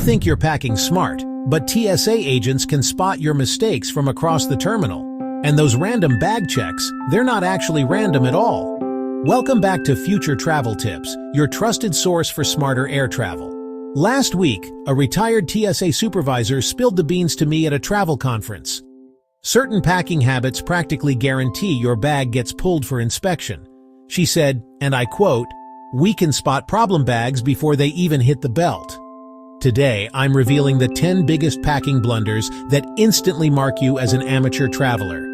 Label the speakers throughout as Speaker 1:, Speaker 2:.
Speaker 1: think you're packing smart, but TSA agents can spot your mistakes from across the terminal. And those random bag checks, they're not actually random at all. Welcome back to Future Travel Tips, your trusted source for smarter air travel. Last week, a retired TSA supervisor spilled the beans to me at a travel conference. Certain packing habits practically guarantee your bag gets pulled for inspection. She said, and I quote, "We can spot problem bags before they even hit the belt." Today, I'm revealing the 10 biggest packing blunders that instantly mark you as an amateur traveler.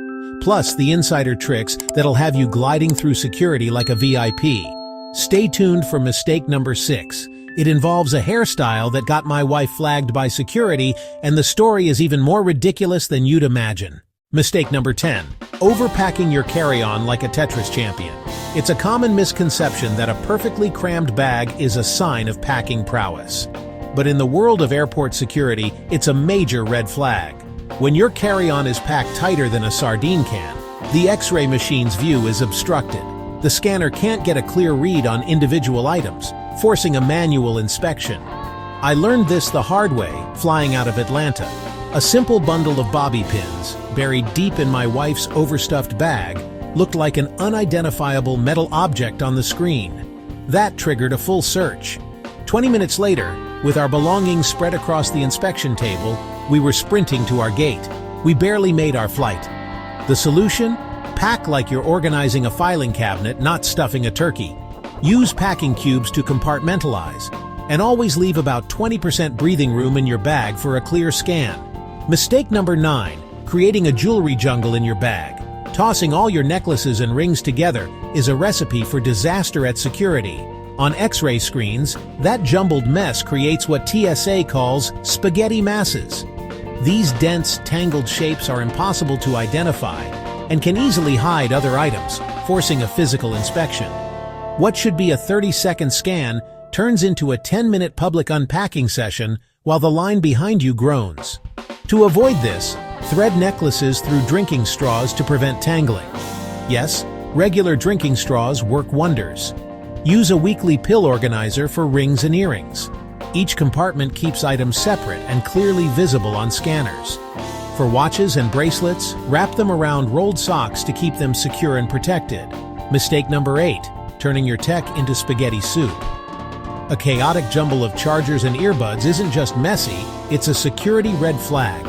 Speaker 1: Plus, the insider tricks that'll have you gliding through security like a VIP. Stay tuned for mistake number 6. It involves a hairstyle that got my wife flagged by security, and the story is even more ridiculous than you'd imagine. Mistake number 10. Overpacking your carry-on like a Tetris champion. It's a common misconception that a perfectly crammed bag is a sign of packing prowess. But in the world of airport security, it's a major red flag. When your carry-on is packed tighter than a sardine can, the X-ray machine's view is obstructed. The scanner can't get a clear read on individual items, forcing a manual inspection. I learned this the hard way, flying out of Atlanta. A simple bundle of bobby pins, buried deep in my wife's overstuffed bag, looked like an unidentifiable metal object on the screen. That triggered a full search. 20 minutes later, with our belongings spread across the inspection table, we were sprinting to our gate. We barely made our flight. The solution? Pack like you're organizing a filing cabinet, not stuffing a turkey. Use packing cubes to compartmentalize. And always leave about 20% breathing room in your bag for a clear scan. Mistake number 9. Creating a jewelry jungle in your bag. Tossing all your necklaces and rings together is a recipe for disaster at security. On X-ray screens, that jumbled mess creates what TSA calls spaghetti masses. These dense, tangled shapes are impossible to identify and can easily hide other items, forcing a physical inspection. What should be a 30-second scan turns into a 10-minute public unpacking session while the line behind you groans. To avoid this, thread necklaces through drinking straws to prevent tangling. Yes, regular drinking straws work wonders. Use a weekly pill organizer for rings and earrings. Each compartment keeps items separate and clearly visible on scanners. For watches and bracelets, wrap them around rolled socks to keep them secure and protected. Mistake number 8. Turning your tech into spaghetti soup. A chaotic jumble of chargers and earbuds isn't just messy, it's a security red flag.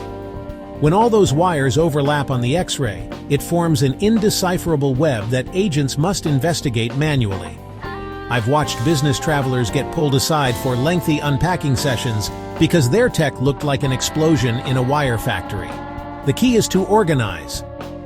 Speaker 1: When all those wires overlap on the X-ray, it forms an indecipherable web that agents must investigate manually. I've watched business travelers get pulled aside for lengthy unpacking sessions because their tech looked like an explosion in a wire factory. The key is to organize.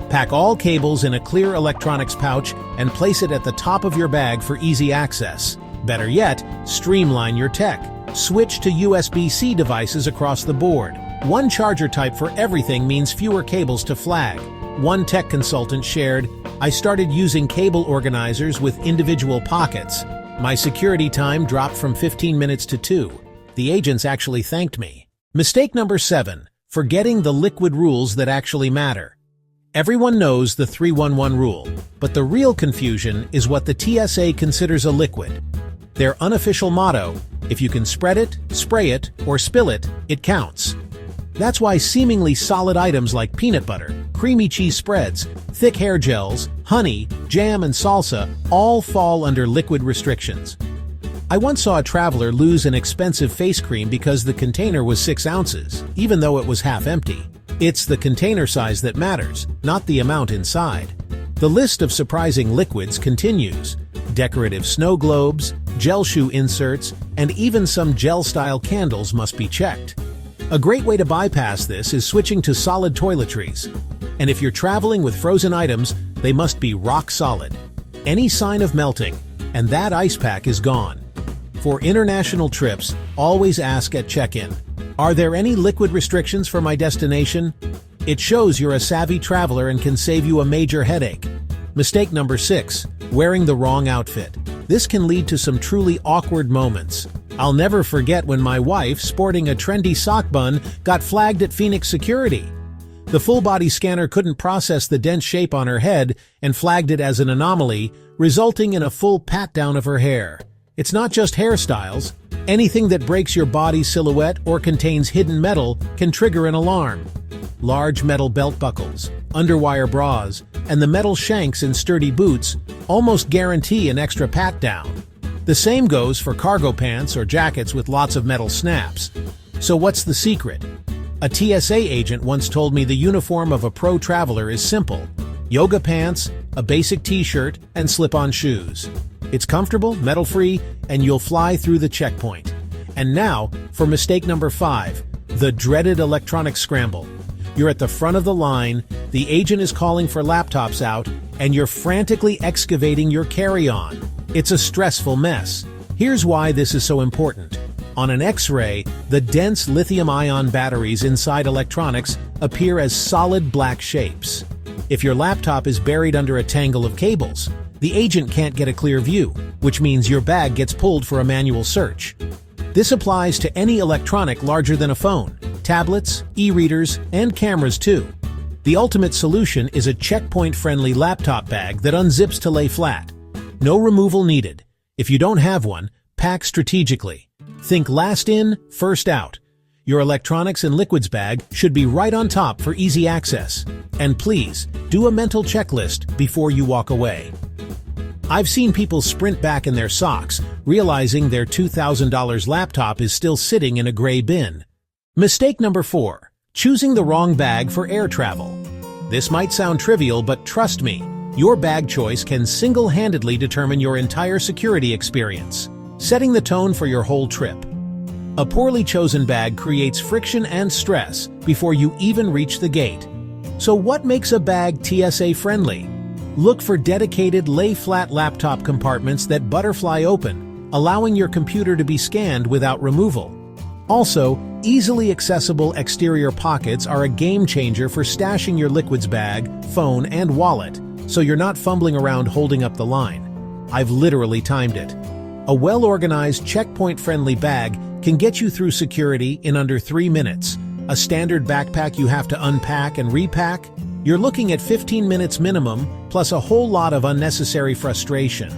Speaker 1: Pack all cables in a clear electronics pouch and place it at the top of your bag for easy access. Better yet, streamline your tech. Switch to USB-C devices across the board. One charger type for everything means fewer cables to flag. One tech consultant shared, "I started using cable organizers with individual pockets. My security time dropped from 15 minutes to 2. The agents actually thanked me." Mistake number 7. Forgetting the liquid rules that actually matter. Everyone knows the 3-1-1 rule, but the real confusion is what the TSA considers a liquid. Their unofficial motto, if you can spread it, spray it, or spill it, it counts. That's why seemingly solid items like peanut butter, creamy cheese spreads, thick hair gels, honey, jam, and salsa all fall under liquid restrictions. I once saw a traveler lose an expensive face cream because the container was 6 ounces, even though it was half empty. It's the container size that matters, not the amount inside. The list of surprising liquids continues. Decorative snow globes, gel shoe inserts, and even some gel-style candles must be checked. A great way to bypass this is switching to solid toiletries. And if you're traveling with frozen items, they must be rock solid. Any sign of melting, and that ice pack is gone. For international trips, always ask at check-in, "Are there any liquid restrictions for my destination?" It shows you're a savvy traveler and can save you a major headache. Mistake number 6. Wearing the wrong outfit. This can lead to some truly awkward moments. I'll never forget when my wife, sporting a trendy sock bun, got flagged at Phoenix security. The full-body scanner couldn't process the dense shape on her head and flagged it as an anomaly, resulting in a full pat-down of her hair. It's not just hairstyles. Anything that breaks your body silhouette or contains hidden metal can trigger an alarm. Large metal belt buckles, underwire bras, and the metal shanks in sturdy boots almost guarantee an extra pat-down. The same goes for cargo pants or jackets with lots of metal snaps. So what's the secret? A TSA agent once told me the uniform of a pro traveler is simple: yoga pants, a basic t-shirt, and slip-on shoes. It's comfortable, metal-free, and you'll fly through the checkpoint. And now, for mistake number 5, the dreaded electronic scramble. You're at the front of the line, the agent is calling for laptops out, and you're frantically excavating your carry-on. It's a stressful mess. Here's why this is so important. On an X-ray, the dense lithium-ion batteries inside electronics appear as solid black shapes. If your laptop is buried under a tangle of cables, the agent can't get a clear view, which means your bag gets pulled for a manual search. This applies to any electronic larger than a phone, tablets, e-readers, and cameras too. The ultimate solution is a checkpoint-friendly laptop bag that unzips to lay flat. No removal needed. If you don't have one, pack strategically. Think last in, first out. Your electronics and liquids bag should be right on top for easy access. And please, do a mental checklist before you walk away. I've seen people sprint back in their socks, realizing their $2,000 laptop is still sitting in a gray bin. Mistake number 4. Choosing the wrong bag for air travel. This might sound trivial, but trust me, your bag choice can single-handedly determine your entire security experience, setting the tone for your whole trip. A poorly chosen bag creates friction and stress before you even reach the gate. So what makes a bag TSA-friendly? Look for dedicated lay-flat laptop compartments that butterfly open, allowing your computer to be scanned without removal. Also, easily accessible exterior pockets are a game-changer for stashing your liquids bag, phone, and wallet, so you're not fumbling around holding up the line. I've literally timed it. A well-organized, checkpoint-friendly bag can get you through security in under 3 minutes. A standard backpack you have to unpack and repack? You're looking at 15 minutes minimum, plus a whole lot of unnecessary frustration.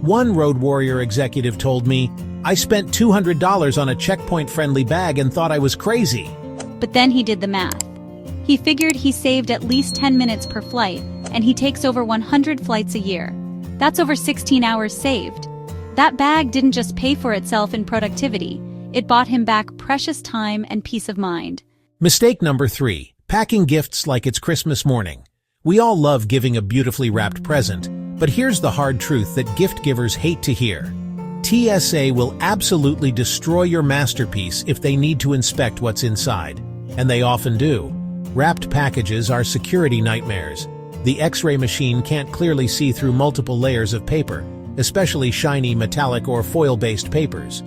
Speaker 1: One Road Warrior executive told me, "I spent $200 on a checkpoint-friendly bag and thought I was crazy."
Speaker 2: But then he did the math. He figured he saved at least 10 minutes per flight, and he takes over 100 flights a year. That's over 16 hours saved. That bag didn't just pay for itself in productivity, it bought him back precious time and peace of mind.
Speaker 1: Mistake number 3. Packing gifts like it's Christmas morning. We all love giving a beautifully wrapped present, but here's the hard truth that gift givers hate to hear. TSA will absolutely destroy your masterpiece if they need to inspect what's inside, and they often do. Wrapped packages are security nightmares. The X-ray machine can't clearly see through multiple layers of paper, especially shiny metallic or foil-based papers.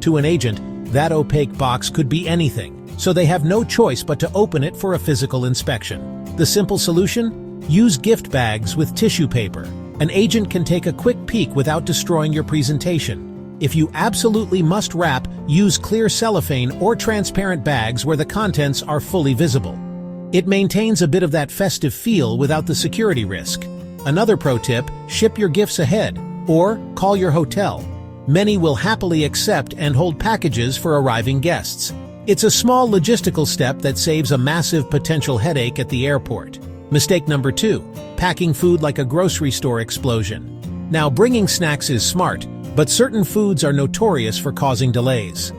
Speaker 1: To an agent, that opaque box could be anything, so they have no choice but to open it for a physical inspection. The simple solution? Use gift bags with tissue paper. An agent can take a quick peek without destroying your presentation. If you absolutely must wrap, use clear cellophane or transparent bags where the contents are fully visible. It maintains a bit of that festive feel without the security risk. Another pro tip, ship your gifts ahead, or call your hotel. Many will happily accept and hold packages for arriving guests. It's a small logistical step that saves a massive potential headache at the airport. Mistake number 2, packing food like a grocery store explosion. Now, bringing snacks is smart, but certain foods are notorious for causing delays.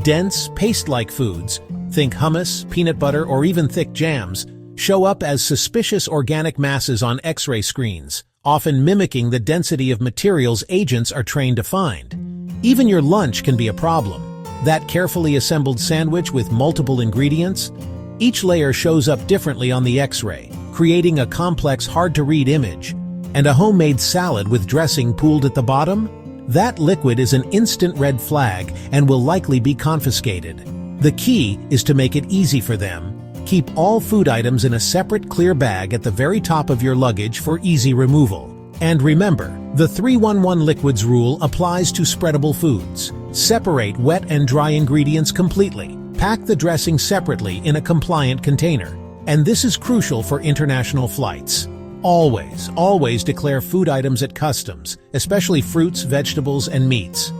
Speaker 1: Dense, paste-like foods, think hummus, peanut butter, or even thick jams, show up as suspicious organic masses on X-ray screens, often mimicking the density of materials agents are trained to find. Even your lunch can be a problem. That carefully assembled sandwich with multiple ingredients? Each layer shows up differently on the X-ray, creating a complex, hard-to-read image. And a homemade salad with dressing pooled at the bottom? That liquid is an instant red flag and will likely be confiscated. The key is to make it easy for them. Keep all food items in a separate clear bag at the very top of your luggage for easy removal. And remember, the 3-1-1 liquids rule applies to spreadable foods. Separate wet and dry ingredients completely. Pack the dressing separately in a compliant container. And this is crucial for international flights. Always declare food items at customs, especially fruits, vegetables, and meats.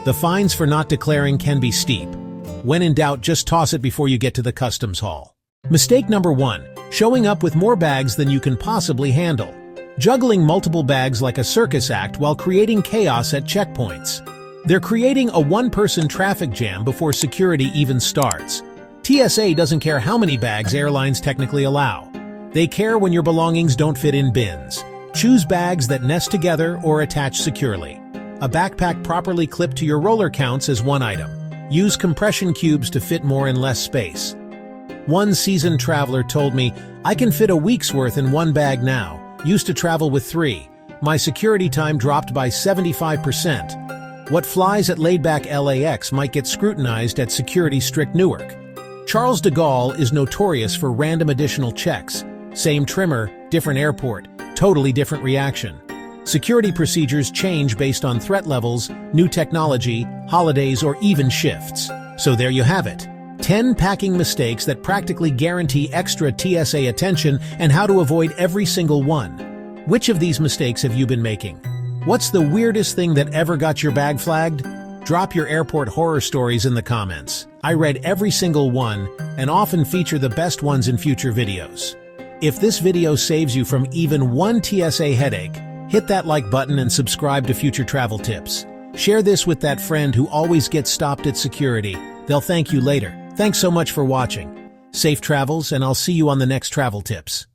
Speaker 1: The fines for not declaring can be steep. When in doubt, just toss it before you get to the customs hall. Mistake number 1. Showing up with more bags than you can possibly handle. Juggling multiple bags like a circus act while creating chaos at checkpoints. They're creating a one-person traffic jam before security even starts. TSA doesn't care how many bags airlines technically allow. They care when your belongings don't fit in bins. Choose bags that nest together or attach securely. A backpack properly clipped to your roller counts as one item. Use compression cubes to fit more in less space. One seasoned traveler told me, "I can fit a week's worth in one bag now. Used to travel with 3. My security time dropped by 75%. What flies at laid-back LAX might get scrutinized at security-strict Newark. Charles de Gaulle is notorious for random additional checks. Same trimmer, different airport, totally different reaction. Security procedures change based on threat levels, new technology, holidays, or even shifts. So there you have it. 10 packing mistakes that practically guarantee extra TSA attention and how to avoid every single one. Which of these mistakes have you been making? What's the weirdest thing that ever got your bag flagged? Drop your airport horror stories in the comments. I read every single one and often feature the best ones in future videos. If this video saves you from even one TSA headache, hit that like button and subscribe to future travel tips. Share this with that friend who always gets stopped at security. They'll thank you later. Thanks so much for watching. Safe travels, and I'll see you on the next travel tips.